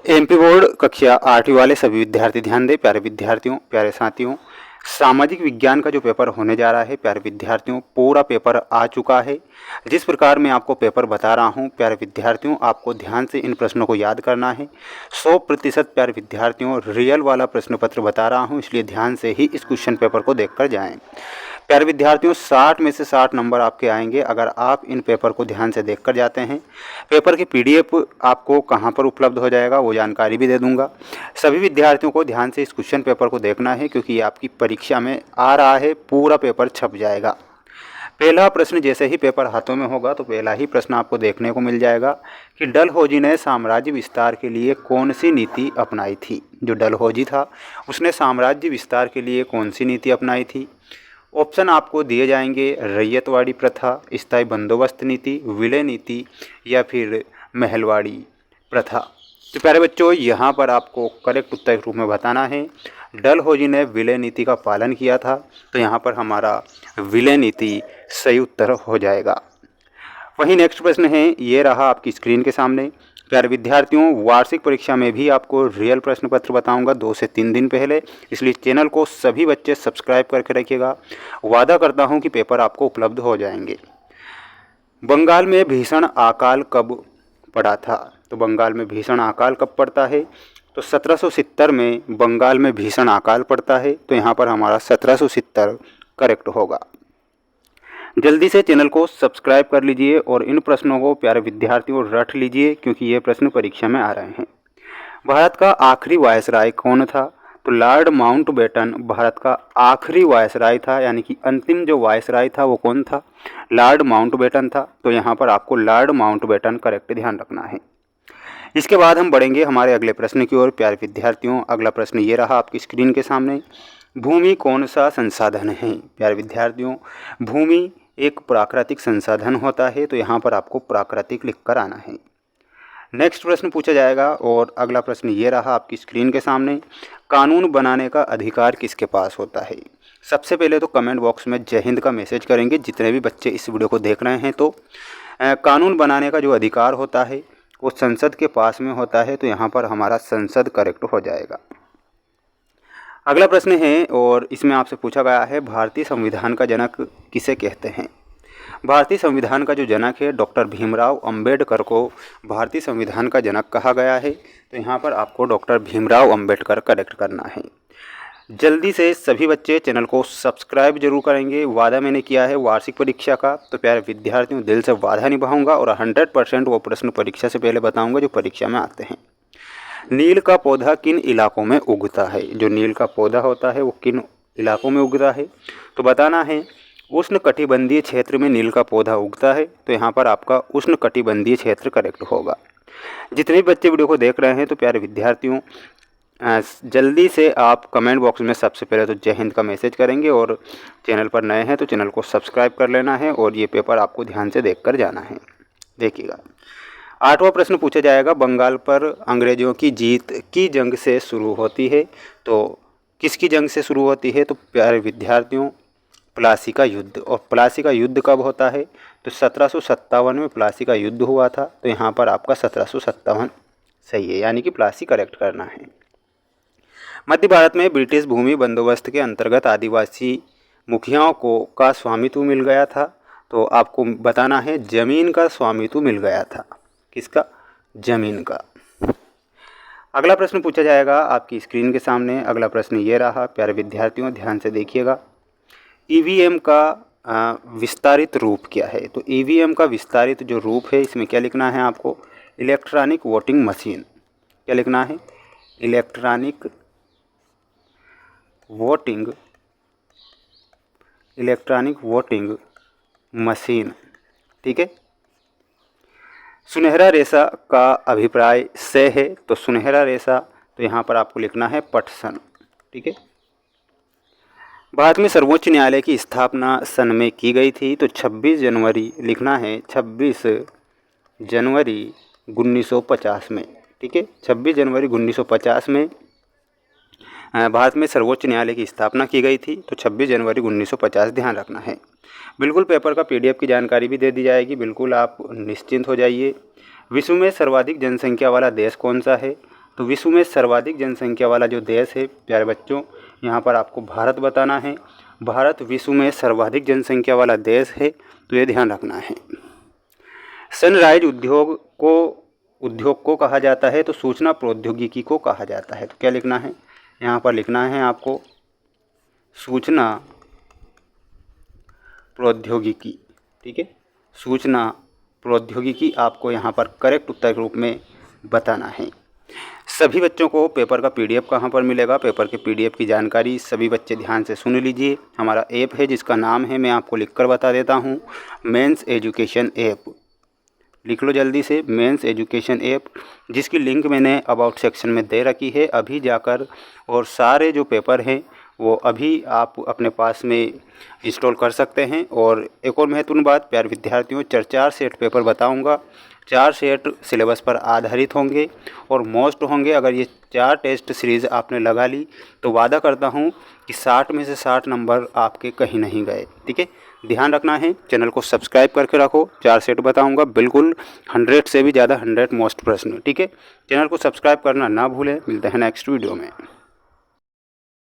MP board कक्षा 8वीं वाले सभी विद्यार्थी ध्यान दें। प्यारे विद्यार्थियों, प्यारे साथियों, सामाजिक विज्ञान का जो पेपर होने जा रहा है प्यारे विद्यार्थियों, पूरा पेपर आ चुका है। जिस प्रकार मैं आपको पेपर बता रहा हूं प्यारे विद्यार्थियों, आपको ध्यान से इन प्रश्नों को याद करना है। 100% प्यारे विद्यार्थियों रियल वाला प्रश्न पत्र बता रहा हूं, इसलिए ध्यान से ही इस क्वेश्चन पेपर को देखकर जाएं। प्यारे विद्यार्थियों, 60 में से 60 नंबर आपके आएंगे अगर आप इन पेपर को ध्यान से देखकर जाते हैं। पेपर की पीडीएफ आपको कहां पर उपलब्ध हो जाएगा वो जानकारी भी दे दूंगा। सभी विद्यार्थियों को ध्यान से इस क्वेश्चन पेपर को देखना है, क्योंकि ये आपकी परीक्षा में आ रहा है, पूरा पेपर छप जाएगा। पहला प्रश्न जैसे ही पेपर हाथों में होगा तो पहला ही प्रश्न आपको देखने को मिल जाएगा कि डलहौजी ने साम्राज्य विस्तार के लिए कौन सी नीति अपनाई थी। जो डलहौजी था उसने साम्राज्य विस्तार के लिए कौन सी नीति अपनाई थी। ऑप्शन आपको दिए जाएंगे, रैयतवाड़ी प्रथा, स्थायी बंदोबस्त नीति, विलय नीति या फिर महलवाड़ी प्रथा। तो प्यारे बच्चों, यहाँ पर आपको करेक्ट उत्तर के रूप में बताना है। डलहौजी ने विलय नीति का पालन किया था, तो यहाँ पर हमारा विलय नीति सही उत्तर हो जाएगा। वहीं नेक्स्ट प्रश्न है, ये रहा आपकी स्क्रीन के सामने। प्यारे विद्यार्थियों, वार्षिक परीक्षा में भी आपको रियल प्रश्न पत्र बताऊंगा 2 से 3 दिन पहले, इसलिए चैनल को सभी बच्चे सब्सक्राइब करके रखिएगा। वादा करता हूं कि पेपर आपको उपलब्ध हो जाएंगे। बंगाल में भीषण अकाल कब पड़ा था। तो बंगाल में भीषण अकाल कब पड़ता है, तो 1770 में बंगाल में भीषण अकाल पड़ता है। तो यहाँ पर हमारा 1770 करेक्ट होगा। जल्दी से चैनल को सब्सक्राइब कर लीजिए और इन प्रश्नों को प्यारे विद्यार्थियों रट लीजिए, क्योंकि ये प्रश्न परीक्षा में आ रहे हैं। भारत का आखिरी वायसराय कौन था। तो लॉर्ड माउंटबेटन भारत का आखिरी वायसराय था, यानी कि अंतिम जो वायसराय था वो कौन था, लॉर्ड माउंटबेटन था। तो यहाँ पर आपको लॉर्ड माउंटबेटन करेक्ट ध्यान रखना है। इसके बाद हम बढ़ेंगे हमारे अगले प्रश्न की ओर। प्यारे विद्यार्थियों, अगला प्रश्न ये रहा आपकी स्क्रीन के सामने। भूमि कौन सा संसाधन है। प्यारे विद्यार्थियों, भूमि एक प्राकृतिक संसाधन होता है, तो यहाँ पर आपको प्राकृतिक लिख कर आना है। नेक्स्ट प्रश्न पूछा जाएगा और अगला प्रश्न ये रहा आपकी स्क्रीन के सामने। कानून बनाने का अधिकार किसके पास होता है। सबसे पहले तो कमेंट बॉक्स में जय हिंद का मैसेज करेंगे जितने भी बच्चे इस वीडियो को देख रहे हैं। तो कानून बनाने का जो अधिकार होता है वो संसद के पास में होता है, तो यहाँ पर हमारा संसद करेक्ट हो जाएगा। अगला प्रश्न है और इसमें आपसे पूछा गया है, भारतीय संविधान का जनक किसे कहते हैं। भारतीय संविधान का जो जनक है डॉक्टर भीमराव अंबेडकर को भारतीय संविधान का जनक कहा गया है। तो यहाँ पर आपको डॉक्टर भीमराव अंबेडकर करेक्ट करना है। जल्दी से सभी बच्चे चैनल को सब्सक्राइब जरूर करेंगे। वादा मैंने किया है वार्षिक परीक्षा का, तो प्यारे विद्यार्थियों दिल से वादा निभाऊंगा और 100% वो प्रश्न परीक्षा से पहले बताऊंगा जो परीक्षा में आते हैं। नील का पौधा किन इलाकों में उगता है। जो नील का पौधा होता है वो किन इलाकों में उगता है, तो बताना है। उष्ण कटिबंधीय क्षेत्र में नील का पौधा उगता है, तो यहाँ पर आपका उष्ण कटिबंधीय क्षेत्र करेक्ट होगा। जितने भी बच्चे वीडियो को देख रहे हैं तो प्यारे विद्यार्थियों जल्दी से आप कमेंट बॉक्स में सबसे पहले तो जय हिंद का मैसेज करेंगे और चैनल पर नए हैं तो चैनल को सब्सक्राइब कर लेना है और ये पेपर आपको ध्यान से देख कर जाना है। देखिएगा, 8वां प्रश्न पूछा जाएगा, बंगाल पर अंग्रेजों की जीत की जंग से शुरू होती है। तो किसकी जंग से शुरू होती है, तो प्यारे विद्यार्थियों प्लासी का युद्ध। और प्लासी का युद्ध कब होता है, तो 1757 में प्लासी का युद्ध हुआ था। तो यहाँ पर आपका 1757 सही है, यानी कि प्लासी करेक्ट करना है। मध्य भारत में ब्रिटिश भूमि बंदोबस्त के अंतर्गत आदिवासी मुखियाओं को का स्वामित्व मिल गया था। तो आपको बताना है जमीन का स्वामित्व मिल गया था। किसका, जमीन का। अगला प्रश्न पूछा जाएगा आपकी स्क्रीन के सामने। अगला प्रश्न ये रहा, प्यारे विद्यार्थियों ध्यान से देखिएगा। ईवीएम का विस्तारित रूप क्या है। तो ईवीएम का विस्तारित जो रूप है इसमें क्या लिखना है आपको, इलेक्ट्रॉनिक वोटिंग मशीन। क्या लिखना है, इलेक्ट्रॉनिक वोटिंग मशीन। ठीक है। सुनहरा रेशा का अभिप्राय से है, तो सुनहरा रेशा तो यहाँ पर आपको लिखना है पटसन। ठीक है। भारत में सर्वोच्च न्यायालय की स्थापना सन में की गई थी। तो 26 जनवरी लिखना है, 26 जनवरी 1950 में। ठीक है, 26 जनवरी 1950 में भारत में सर्वोच्च न्यायालय की स्थापना की गई थी। तो 26 जनवरी 1950 ध्यान रखना है। बिल्कुल पेपर का पीडीएफ की जानकारी भी दे दी जाएगी, बिल्कुल आप निश्चिंत हो जाइए। विश्व में सर्वाधिक जनसंख्या वाला देश कौन सा है। तो विश्व में सर्वाधिक जनसंख्या वाला जो देश है प्यारे बच्चों, यहाँ पर आपको भारत बताना है। भारत विश्व में सर्वाधिक जनसंख्या वाला देश है, तो ये ध्यान रखना है। सनराइज उद्योग को कहा जाता है, तो सूचना प्रौद्योगिकी को कहा जाता है। तो क्या लिखना है, यहाँ पर लिखना है आपको सूचना प्रौद्योगिकी। ठीक है, सूचना प्रौद्योगिकी आपको यहाँ पर करेक्ट उत्तर के रूप में बताना है। सभी बच्चों को पेपर का पीडीएफ कहाँ पर मिलेगा, पेपर के पीडीएफ की जानकारी सभी बच्चे ध्यान से सुन लीजिए। हमारा ऐप है जिसका नाम है, मैं आपको लिखकर बता देता हूँ, मेंस एजुकेशन ऐप। लिख लो जल्दी से, मेंस एजुकेशन ऐप, जिसकी लिंक मैंने अबाउट सेक्शन में दे रखी है। अभी जाकर और सारे जो पेपर हैं वो अभी आप अपने पास में इंस्टॉल कर सकते हैं। और एक और महत्वपूर्ण बात प्यारे विद्यार्थियों, 4 सेट पेपर बताऊंगा। 4 सेट सिलेबस पर आधारित होंगे और मोस्ट होंगे। अगर ये 4 टेस्ट सीरीज़ आपने लगा ली तो वादा करता हूँ कि 60 में से 60 नंबर आपके कहीं नहीं गए। ठीक है, ध्यान रखना है, चैनल को सब्सक्राइब करके रखो। 4 सेट बताऊंगा, बिल्कुल 100 से भी ज़्यादा 100 मोस्ट प्रश्न। ठीक है, चैनल को सब्सक्राइब करना ना भूलें। मिलते हैं नेक्स्ट वीडियो में।